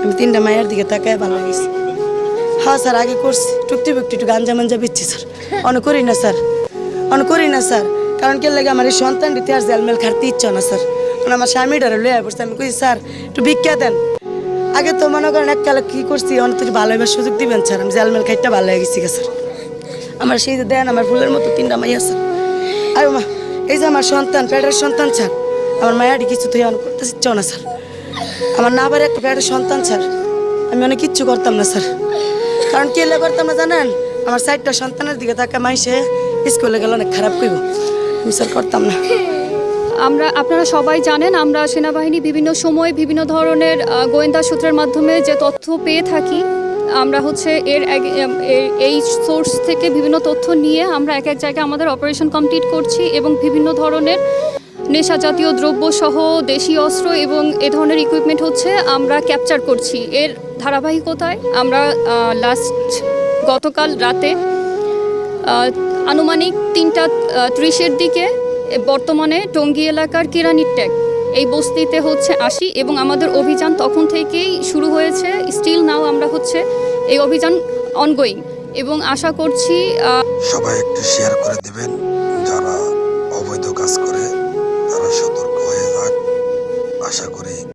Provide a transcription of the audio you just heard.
আমি 3টা মায়ের দিকে তাকায় ভালো গেছি। হ্যাঁ স্যার, আগে করছি টুকটি একটু গাঞ্জা মাঞ্জা বিচ্ছি স্যার, অন করি না স্যার, অন করি না স্যার। কারণ কে লাগে আমার এই সন্তান দিতে আর জেলমেল খাটতে ইচ্ছা না স্যার। আমার স্বামীটারে লইয়া পড়ছে, আমি কই স্যার একটু ভিক্ষা দেন। আগে তো মনে করেন এককালে কী করছি, অনেক ভালো হইবার সুযোগ দিবেন স্যার। আমি জেলমেল খাইটা ভালো হয়ে গেছি স্যার। আমার সেই যে দেন আমার ফুলের মতো 3টা মাইয়া স্যার। আর মা এই যে আমার সন্তান, পেটের সন্তান স্যার, আমার মায়াটি কিছু তো অন করতে ইচ্ছা না স্যার। আমার না পারে একটা পেটের সন্তান স্যার, আমি অনেক কিচ্ছু করতাম না স্যার। কারণ কি এলে করতাম না জানেন, আমার 4টা সন্তানের দিকে তাকে মাইসে স্কুলে গেলে অনেক খারাপ করব, আমি স্যার করতাম না। আপনারা সবাই জানেন, আমরা সেনাবাহিনী বিভিন্ন সময় বিভিন্ন ধরনের গোয়েন্দা সূত্রের মাধ্যমে যে তথ্য পেয়ে থাকি, আমরা হচ্ছে এই সোর্স থেকে বিভিন্ন তথ্য নিয়ে আমরা এক এক জায়গায় আমাদের অপারেশন কমপ্লিট করছি এবং বিভিন্ন ধরনের নেশা জাতীয় দ্রব্য সহ দেশি অস্ত্র এবং এ ধরনের ইকুইপমেন্ট হচ্ছে আমরা ক্যাপচার করছি। এর ধারাবাহিকতায় আমরা গতকাল রাতে আনুমানিক 3টা 30-এর দিকে বর্তমানে টঙ্গী এলাকার কেরানির ট্যাগ এই বস্তিতে হচ্ছে আসি এবং আমাদের অভিযান তখন থেকেই শুরু হয়েছে। স্টিল নাও আমরা হচ্ছে এই অভিযান অনগোয়িং এবং আশা করছি সবাই একটু শেয়ার করে দেবেন। যারা অবৈধ কাজ করে তারা সতর্ক হয়ে যাক, আশা করি।